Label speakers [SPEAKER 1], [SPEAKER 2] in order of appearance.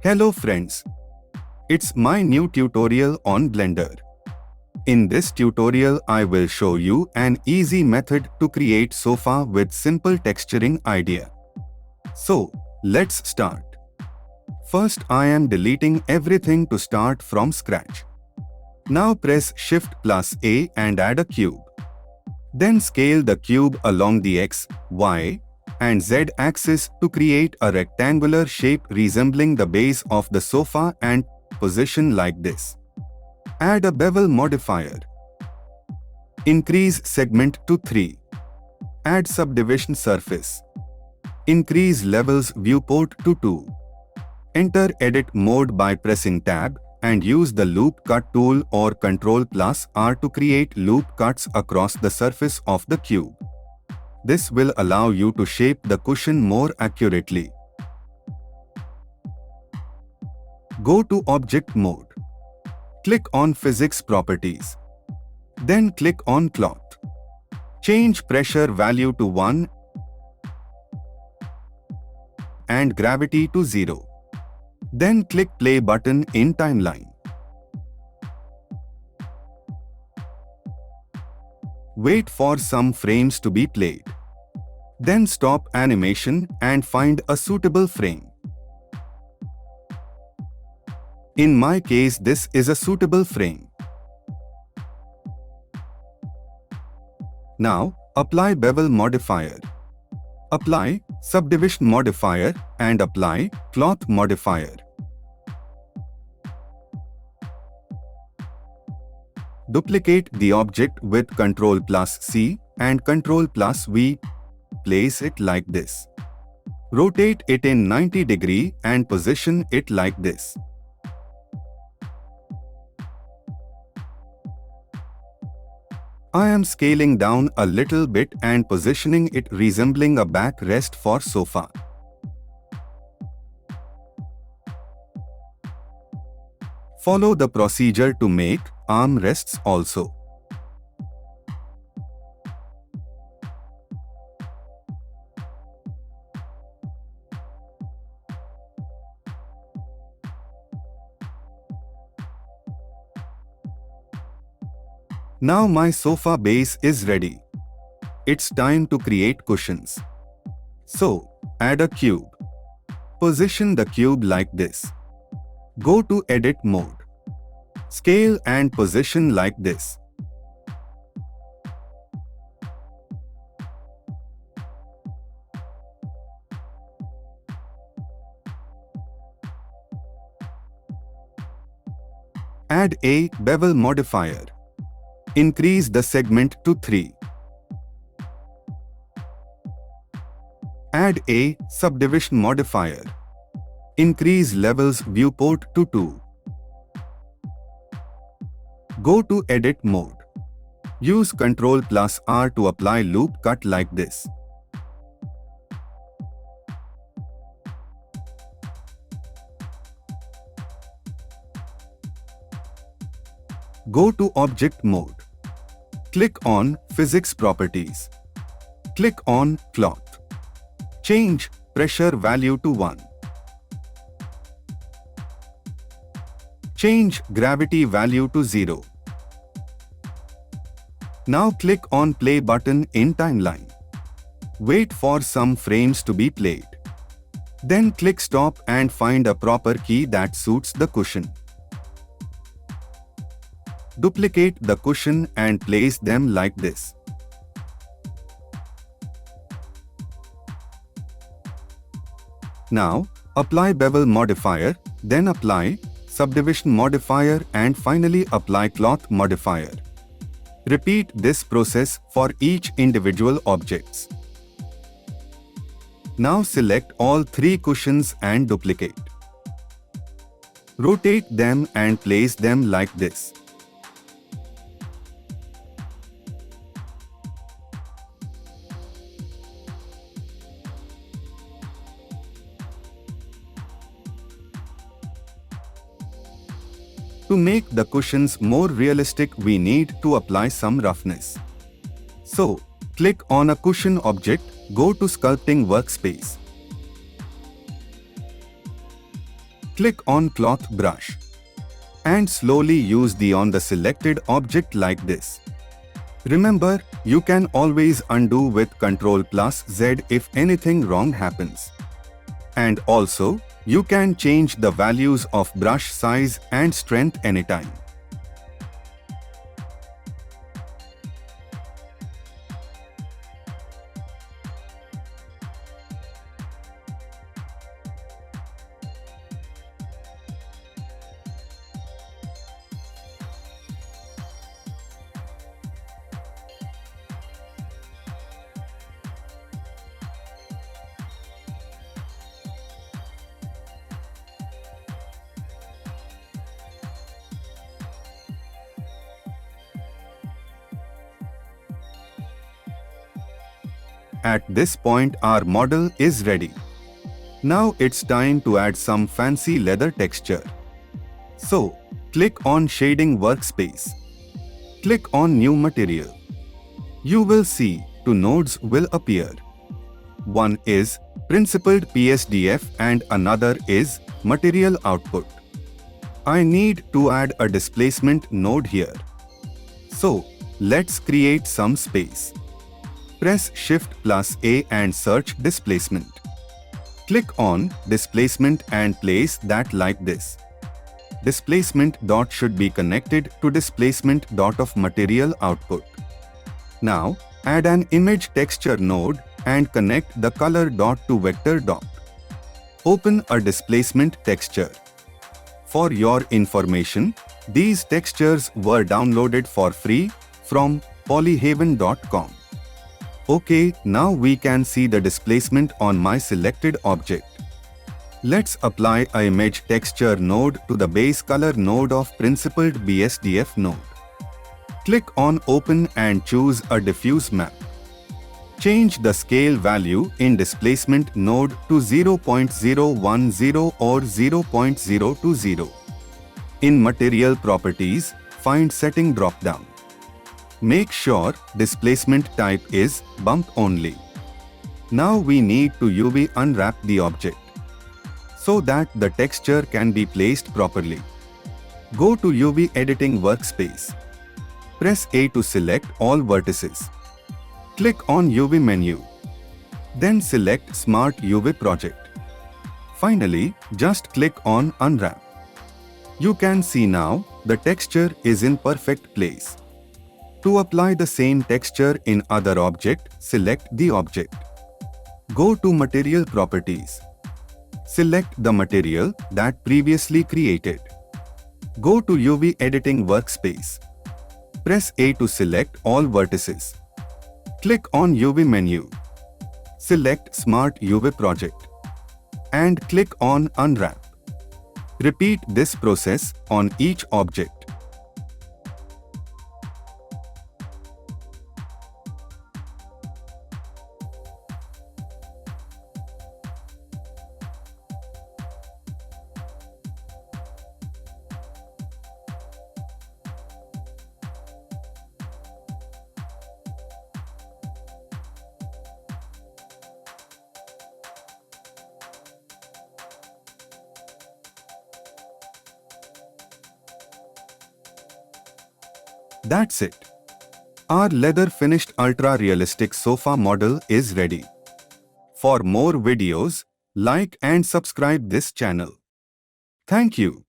[SPEAKER 1] Hello friends, it's my new tutorial on Blender. In this tutorial I will show you an easy method to create sofa with simple texturing idea. So, let's start. First I am deleting everything to start from scratch. Now press Shift plus A and add a cube. Then scale the cube along the X, Y, and Z axis to create a rectangular shape resembling the base of the sofa and position like this. Add a bevel modifier. Increase segment to 3. Add subdivision surface. Increase levels viewport to 2. Enter edit mode by pressing tab and use the loop cut tool or Ctrl plus R to create loop cuts across the surface of the cube. This will allow you to shape the cushion more accurately. Go to Object mode. Click on Physics Properties. Then click on Cloth. Change pressure value to 1 and gravity to 0. Then click Play button in Timeline. Wait for some frames to be played. Then stop animation and find a suitable frame. In my case, this is a suitable frame. Now, apply bevel modifier. Apply subdivision modifier and apply cloth modifier. Duplicate the object with Ctrl plus C and Ctrl plus V. Place it like this. Rotate it in 90 degree and position it like this. I am scaling down a little bit and positioning it resembling a backrest for sofa. Follow the procedure to make armrests also. Now my sofa base is ready. It's time to create cushions. So, add a cube. Position the cube like this. Go to Edit mode. Scale and position like this. Add a bevel modifier. Increase the segment to 3. Add a subdivision modifier. Increase levels viewport to 2. Go to Edit mode. Use Ctrl plus R to apply loop cut like this. Go to Object mode. Click on Physics Properties. Click on Cloth. Change pressure value to 1. Change gravity value to 0. Now click on Play button in Timeline. Wait for some frames to be played. Then click Stop and find a proper key that suits the cushion. Duplicate the cushion and place them like this. Now, apply bevel modifier, then apply subdivision modifier and finally apply cloth modifier. Repeat this process for each individual objects. Now select all 3 cushions and duplicate. Rotate them and place them like this. To make the cushions more realistic, we need to apply some roughness. So, click on a cushion object, go to Sculpting Workspace. Click on Cloth Brush and slowly use on the selected object like this. Remember, you can always undo with Ctrl+Z if anything wrong happens. And also, you can change the values of brush size and strength anytime. At this point, our model is ready. Now it's time to add some fancy leather texture. So, click on Shading Workspace. Click on New Material. You will see two nodes will appear. One is Principled PSDF and another is Material Output. I need to add a displacement node here. So, let's create some space. Press Shift+A and search Displacement. Click on Displacement and place that like this. Displacement dot should be connected to displacement dot of material output. Now, add an image texture node and connect the color dot to vector dot. Open a displacement texture. For your information, these textures were downloaded for free from polyhaven.com. Okay, now we can see the displacement on my selected object. Let's apply an image texture node to the base color node of Principled BSDF node. Click on Open and choose a diffuse map. Change the scale value in displacement node to 0.010 or 0.020. In Material Properties, find Setting dropdown. Make sure displacement type is bump only. Now we need to UV unwrap the object so that the texture can be placed properly. Go to UV editing workspace. Press A to select all vertices. Click on UV menu. Then select Smart UV project. Finally, just click on Unwrap. You can see now the texture is in perfect place. To apply the same texture in other object, select the object. Go to Material Properties. Select the material that previously created. Go to UV Editing Workspace. Press A to select all vertices. Click on UV menu. Select Smart UV project. And click on Unwrap. Repeat this process on each object. That's it. Our leather finished ultra-realistic sofa model is ready. For more videos, like and subscribe this channel. Thank you.